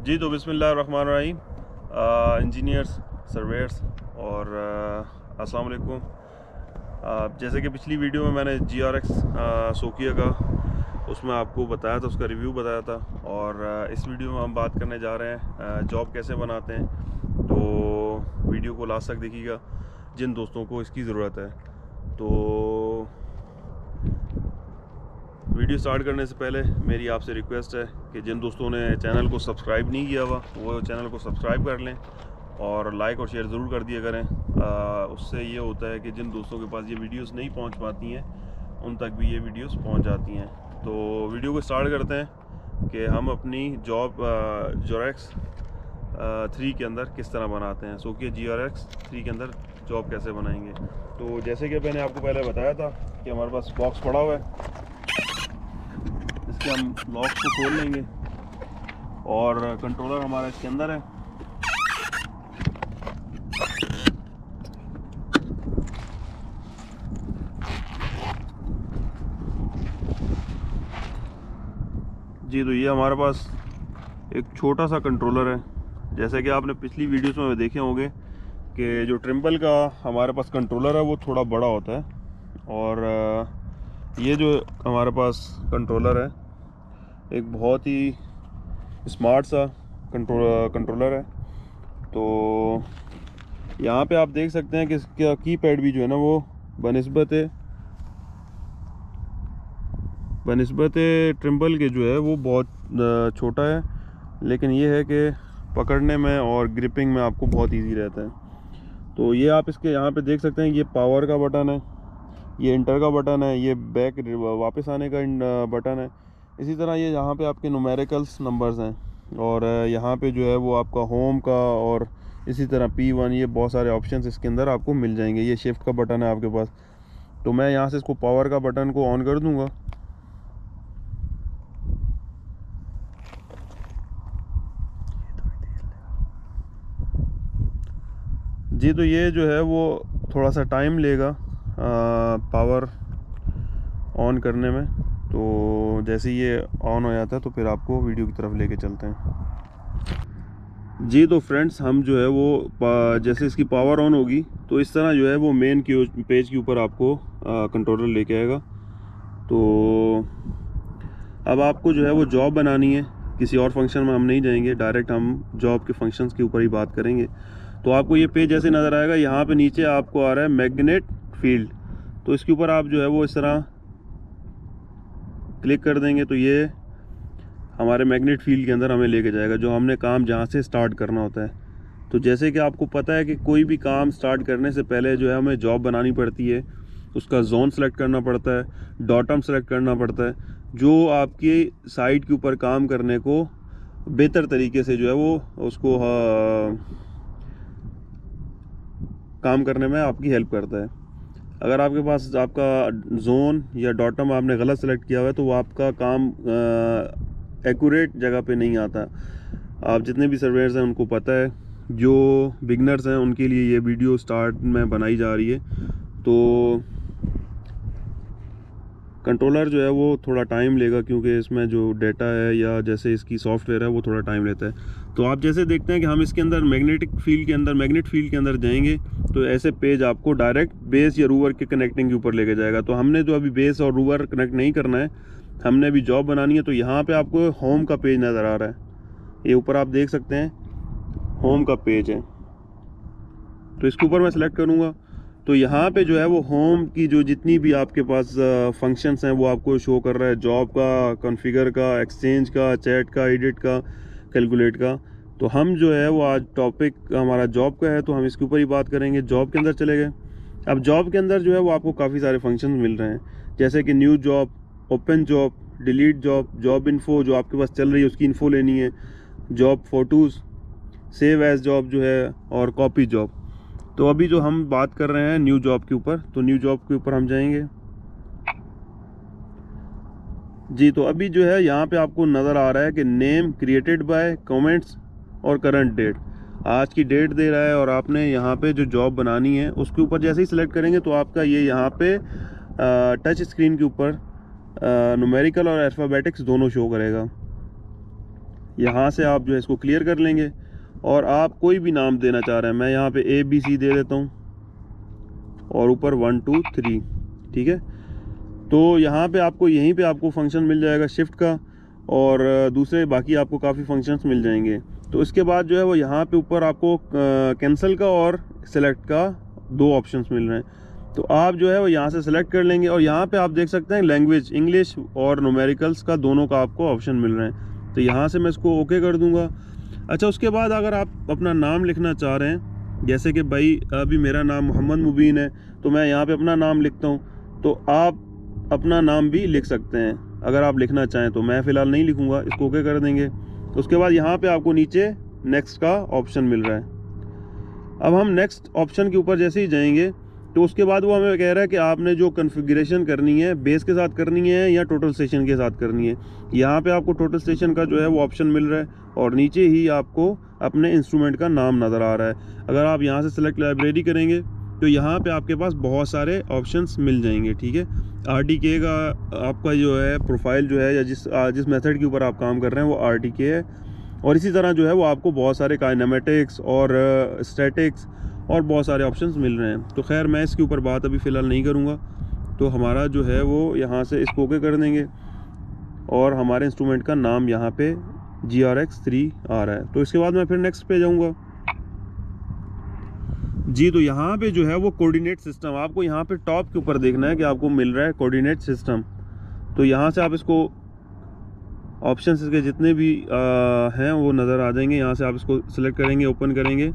जी तो बिस्मिल्लाहिर्रहमानिर्रहीम। Engineers, surveyor's और अस्सलाम वालेकुम। जैसे कि पिछली वीडियो में मैंने GRX सोकिया का उसमें आपको बताया था, उसका रिव्यू बताया था। और इस वीडियो में हम बात करने जा रहे हैं जॉब कैसे बनाते हैं। तो वीडियो को लास्ट तक देखिएगा जिन दोस्तों को इसकी ज़रूरत है। तो वीडियो स्टार्ट करने से पहले मेरी आपसे रिक्वेस्ट है कि जिन दोस्तों ने चैनल को सब्सक्राइब नहीं किया हुआ वो चैनल को सब्सक्राइब कर लें और लाइक और शेयर ज़रूर कर दिया करें। उससे ये होता है कि जिन दोस्तों के पास ये वीडियोस नहीं पहुंच पाती हैं उन तक भी ये वीडियोस पहुंच जाती हैं। तो वीडियो को स्टार्ट करते हैं कि हम अपनी जॉब GRX 3 के अंदर किस तरह बनाते हैं। सोकिया GRX 3 के अंदर जॉब कैसे बनाएंगे। तो जैसे कि मैंने आपको पहले बताया था कि हमारे पास बॉक्स पड़ा हुआ है, इसके हम लॉक को खोल लेंगे और कंट्रोलर हमारा इसके अंदर है। जी तो ये हमारे पास एक छोटा सा कंट्रोलर है। जैसे कि आपने पिछली वीडियोस में देखे होंगे कि जो ट्रिम्बल का हमारे पास कंट्रोलर है वो थोड़ा बड़ा होता है, और ये जो हमारे पास कंट्रोलर है एक बहुत ही स्मार्ट सा कंट्रोलर है। तो यहाँ पे आप देख सकते हैं कि इसका कीपैड भी जो है ना वो बनिस्बत ट्रिम्बल के जो है वो बहुत छोटा है, लेकिन ये है कि पकड़ने में और ग्रिपिंग में आपको बहुत इजी रहता है। तो ये आप इसके यहाँ पे देख सकते हैं, ये पावर का बटन है, ये इंटर का बटन है, ये बैक वापस आने का बटन है। इसी तरह ये यहाँ पे आपके न्यूमेरिकल्स नंबर्स हैं, और यहाँ पे जो है वो आपका होम का और इसी तरह P1, ये बहुत सारे ऑप्शंस इसके अंदर आपको मिल जाएंगे। ये शिफ्ट का बटन है आपके पास। तो मैं यहाँ से इसको पावर का बटन को ऑन कर दूँगा। जी तो ये जो है वो थोड़ा सा टाइम लेगा पावर ऑन करने में। तो जैसे ये ऑन हो जाता है तो फिर आपको वीडियो की तरफ लेके चलते हैं। जी तो फ्रेंड्स, हम जो है वो जैसे इसकी पावर ऑन होगी तो इस तरह जो है वो मेन पेज के ऊपर आपको कंट्रोलर लेके आएगा। तो अब आपको जो है वो जॉब बनानी है, किसी और फंक्शन में हम नहीं जाएंगे, डायरेक्ट हम जॉब के फंक्शंस के ऊपर ही बात करेंगे। तो आपको ये पेज ऐसे नज़र आएगा। यहाँ पे नीचे आपको आ रहा है मैग्नेट फील्ड, तो इसके ऊपर आप जो है वो इस तरह क्लिक कर देंगे तो ये हमारे मैग्नेट फील्ड के अंदर हमें लेके जाएगा, जो हमने काम जहाँ से स्टार्ट करना होता है। तो जैसे कि आपको पता है कि कोई भी काम स्टार्ट करने से पहले जो है हमें जॉब बनानी पड़ती है, उसका जोन सेलेक्ट करना पड़ता है, डॉटम सेलेक्ट करना पड़ता है, जो आपकी साइट के ऊपर काम करने को बेहतर तरीके से जो है वो उसको काम करने में आपकी हेल्प करता है। अगर आपके पास आपका जोन या डॉटम आपने गलत सेलेक्ट किया हुआ है तो वो आपका काम एक्यूरेट जगह पे नहीं आता। आप जितने भी सर्वेयर्स हैं उनको पता है, जो बिगनर्स हैं उनके लिए ये वीडियो स्टार्ट में बनाई जा रही है। तो कंट्रोलर जो है वो थोड़ा टाइम लेगा, क्योंकि इसमें जो डेटा है या जैसे इसकी सॉफ्टवेयर है वो थोड़ा टाइम लेता है। तो आप जैसे देखते हैं कि हम इसके अंदर मैग्नेट फील्ड के अंदर जाएंगे तो ऐसे पेज आपको डायरेक्ट बेस या रूवर के कनेक्टिंग के ऊपर लेके जाएगा। तो हमने जो अभी बेस और रूवर कनेक्ट नहीं करना है, हमने अभी जॉब बनानी है। तो यहाँ पे आपको होम का पेज नज़र आ रहा है, ये ऊपर आप देख सकते हैं होम का पेज है। तो इसके ऊपर मैं सेलेक्ट करूँगा तो यहाँ पे जो है वो होम की जो जितनी भी आपके पास फंक्शंस हैं वो आपको शो कर रहा है। जॉब का, कॉन्फ़िगर का, एक्सचेंज का, चैट का, एडिट का, कैलकुलेट का। तो हम जो है वो आज टॉपिक हमारा जॉब का है तो हम इसके ऊपर ही बात करेंगे। जॉब के अंदर चले गए। अब जॉब के अंदर जो है वो आपको काफ़ी सारे फंक्शन मिल रहे हैं, जैसे कि new job, open job, delete job, job info जो आपके पास चल रही है उसकी इन्फो लेनी है, job photos, save as job जो है, और कॉपी जॉब। तो अभी जो हम बात कर रहे हैं न्यू जॉब के ऊपर, तो न्यू जॉब के ऊपर हम जाएंगे। जी तो अभी जो है यहाँ पे आपको नज़र आ रहा है कि नेम क्रिएटेड बाय, कमेंट्स और करंट डेट, आज की डेट दे रहा है। और आपने यहाँ पे जो जॉब बनानी है उसके ऊपर जैसे ही सिलेक्ट करेंगे तो आपका ये यहाँ पे टच स्क्रीन के ऊपर न्यूमेरिकल और अल्फ़ाबेटिक्स दोनों शो करेगा। यहाँ से आप जो है इसको क्लियर कर लेंगे और आप कोई भी नाम देना चाह रहे हैं। मैं यहाँ पे ABC दे देता हूँ और ऊपर 1 2 3, ठीक है। तो यहाँ पे आपको यहीं पे आपको फंक्शन मिल जाएगा शिफ्ट का और दूसरे बाकी आपको काफ़ी फंक्शंस मिल जाएंगे। तो इसके बाद जो है वो यहाँ पे ऊपर आपको कैंसिल का और सेलेक्ट का 2 ऑप्शंस मिल रहे हैं। तो आप जो है वो यहाँ से सेलेक्ट कर लेंगे और यहाँ पे आप देख सकते हैं लैंग्वेज इंग्लिश और न्यूमेरिकल्स का दोनों का आपको ऑप्शन मिल रहे हैं। तो यहाँ से मैं इसको ओके कर दूँगा। अच्छा, उसके बाद अगर आप अपना नाम लिखना चाह रहे हैं, जैसे कि भाई अभी मेरा नाम मोहम्मद मुबीन है, तो मैं यहाँ पे अपना नाम लिखता हूँ। तो आप अपना नाम भी लिख सकते हैं अगर आप लिखना चाहें। तो मैं फ़िलहाल नहीं लिखूँगा, इसको ओके कर देंगे। उसके बाद यहाँ पे आपको नीचे नेक्स्ट का ऑप्शन मिल रहा है। अब हम नेक्स्ट ऑप्शन के ऊपर जैसे ही जाएंगे तो उसके बाद वो हमें कह रहा है कि आपने जो कॉन्फ़िगरेशन करनी है बेस के साथ करनी है या टोटल स्टेशन के साथ करनी है। यहाँ पे आपको टोटल स्टेशन का जो है वो ऑप्शन मिल रहा है और नीचे ही आपको अपने इंस्ट्रूमेंट का नाम नज़र आ रहा है। अगर आप यहाँ से सेलेक्ट लाइब्रेरी करेंगे तो यहाँ पे आपके पास बहुत सारे ऑप्शंस मिल जाएंगे, ठीक है। RTK का आपका जो है प्रोफाइल जो है या जिस मेथड के ऊपर आप काम कर रहे हैं वो RTK है और इसी तरह जो है वो आपको बहुत सारे काइनेमेटिक्स और स्टैटिक्स और बहुत सारे ऑप्शंस मिल रहे हैं। तो खैर मैं इसके ऊपर बात अभी फ़िलहाल नहीं करूँगा। तो हमारा जो है वो यहाँ से इसको ओके कर देंगे और हमारे इंस्ट्रूमेंट का नाम यहाँ पे GRX3 आ रहा है। तो इसके बाद मैं फिर नेक्स्ट पे जाऊँगा जी। तो यहाँ पे जो है वो कोऑर्डिनेट सिस्टम आपको यहाँ पे टॉप के ऊपर देखना है कि आपको मिल रहा है कोऑर्डिनेट सिस्टम। तो यहाँ से आप इसको ऑप्शंस इसके जितने भी हैं वो नज़र आ जाएंगे। यहाँ से आप इसको सिलेक्ट करेंगे, ओपन करेंगे।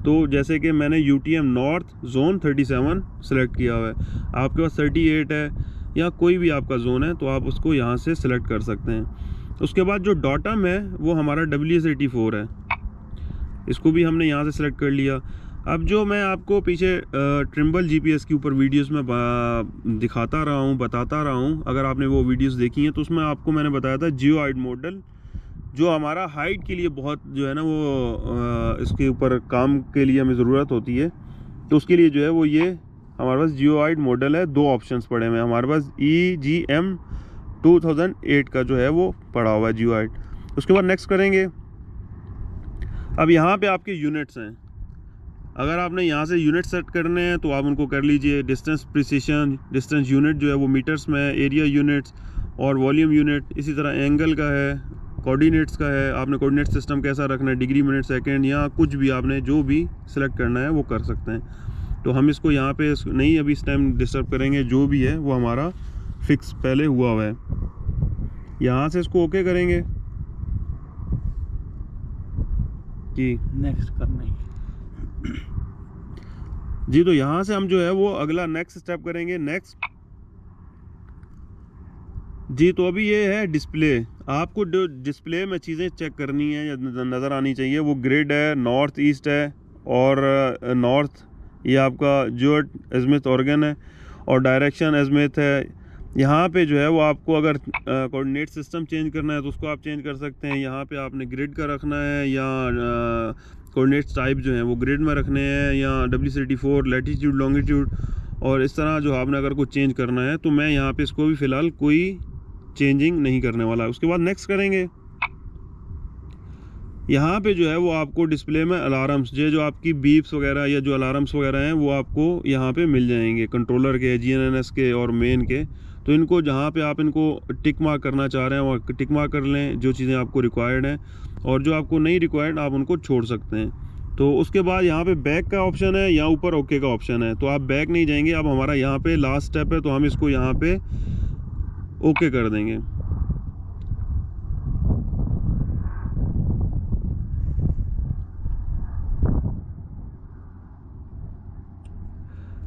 तो जैसे कि मैंने UTM नॉर्थ जोन 37 सेलेक्ट किया हुआ है, आपके पास 38 है या कोई भी आपका जोन है तो आप उसको यहाँ से सिलेक्ट कर सकते हैं। उसके बाद जो डॉटम है वो हमारा WS84 है, इसको भी हमने यहाँ से सिलेक्ट कर लिया। अब जो मैं आपको पीछे ट्रिम्बल GPS के ऊपर वीडियोस में दिखाता रहा हूँ, बताता रहा हूँ, अगर आपने वो वीडियोस देखी हैं तो उसमें आपको मैंने बताया था जियोआइड मॉडल जो हमारा हाइट के लिए बहुत जो है ना वो इसके ऊपर काम के लिए हमें ज़रूरत होती है। तो उसके लिए जो है वो ये हमारे पास जियोआइड मॉडल है। 2 ऑप्शंस पड़े हुए हैं हमारे पास, EGM 2008 का जो है वो पड़ा हुआ है जियोआइड। उसके बाद नेक्स्ट करेंगे। अब यहाँ पे आपके यूनिट्स हैं, अगर आपने यहाँ से यूनिट सेट करने हैं तो आप उनको कर लीजिए। डिस्टेंस प्रिसिशन, डिस्टेंस यूनिट जो है वो मीटर्स में है, एरिया यूनिट्स और वॉल्यूम यूनिट, इसी तरह एंगल का है, कोऑर्डिनेट्स का है। आपने कोऑर्डिनेट सिस्टम कैसा रखना है, डिग्री मिनट सेकंड या कुछ भी आपने जो भी सिलेक्ट करना है वो कर सकते हैं। तो हम इसको यहाँ पे नहीं अभी इस टाइम डिस्टर्ब करेंगे, जो भी है वो हमारा फिक्स पहले हुआ है। यहाँ से इसको ओके करेंगे कि नेक्स्ट करना ही जी। तो यहाँ से हम जो है वो अगला नेक्स्ट स्टेप करेंगे। नेक्स्ट जी, तो अभी ये है डिस्प्ले। आपको जो डिस्प्ले में चीज़ें चेक करनी है या नज़र आनी चाहिए, वो ग्रिड है, नॉर्थ ईस्ट है और नॉर्थ ये आपका जो एजमिथ ऑर्गन है और डायरेक्शन एजमिथ है। यहाँ पे जो है वो आपको अगर कोऑर्डिनेट सिस्टम चेंज करना है तो उसको आप चेंज कर सकते हैं। यहाँ पे आपने ग्रिड का रखना है या कोऑर्डिनेट टाइप जो है वो ग्रिड में रखने हैं या WS84 लैटिट्यूड लॉन्गिट्यूड, और इस तरह जो आपने अगर कुछ चेंज करना है तो मैं यहाँ पे इसको भी फ़िलहाल कोई चेंजिंग नहीं करने वाला है। उसके बाद नेक्स्ट करेंगे। यहाँ पे जो है वो आपको डिस्प्ले में अलार्म्स जो आपकी बीप्स वगैरह या जो अलार्म्स वगैरह हैं वो आपको यहाँ पे मिल जाएंगे, कंट्रोलर के, GNNS के और मेन के। तो इनको जहाँ पे आप इनको टिक मार्क करना चाह रहे हैं वो टिक मार्क कर लें, जो चीज़ें आपको रिक्वायर्ड हैं, और जो आपको नहीं रिक्वायर्ड आप उनको छोड़ सकते हैं। तो उसके बाद यहाँ पे बैक का ऑप्शन है या ऊपर ओके का ऑप्शन है, तो आप बैक नहीं जाएंगे। अब हमारा यहाँ पे लास्ट स्टेप है तो हम इसको यहाँ पे ओके कर देंगे।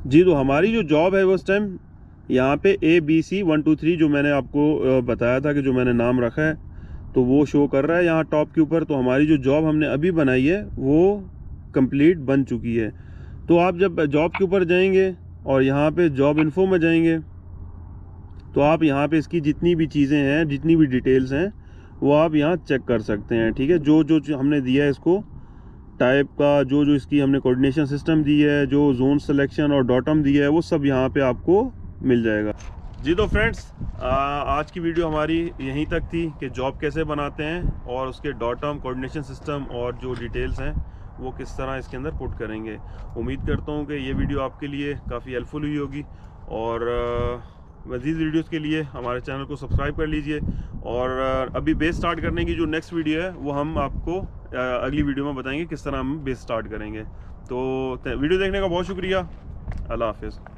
जी, तो हमारी जो जॉब है वो उस टाइम यहाँ पे ABC 1 2 3 जो मैंने आपको बताया था कि जो मैंने नाम रखा है तो वो शो कर रहा है यहाँ टॉप के ऊपर। तो हमारी जो जॉब हमने अभी बनाई है वो कंप्लीट बन चुकी है। तो आप जब जॉब के ऊपर जाएंगे और यहाँ पे जॉब इन्फो में जाएंगे तो आप यहाँ पे इसकी जितनी भी चीज़ें हैं, जितनी भी डिटेल्स हैं वो आप यहाँ चेक कर सकते हैं, ठीक है। जो हमने दिया है इसको टाइप का, जो इसकी हमने कोऑर्डिनेशन सिस्टम दी है, जो जोन सिलेक्शन और डॉटम दिया है, वो सब यहाँ पे आपको मिल जाएगा। जी तो फ्रेंड्स, आज की वीडियो हमारी यहीं तक थी कि जॉब कैसे बनाते हैं और उसके डॉट टर्म कोऑर्डिनेशन सिस्टम और जो डिटेल्स हैं वो किस तरह इसके अंदर पुट करेंगे। उम्मीद करता हूँ कि ये वीडियो आपके लिए काफ़ी हेल्पफुल हुई होगी और मज़ीद वीडियोस के लिए हमारे चैनल को सब्सक्राइब कर लीजिए। और अभी बेस स्टार्ट करने की जो नेक्स्ट वीडियो है वो हम आपको अगली वीडियो में बताएंगे किस तरह हम बेस स्टार्ट करेंगे। तो वीडियो देखने का बहुत शुक्रिया। अल्लाह हाफिज़।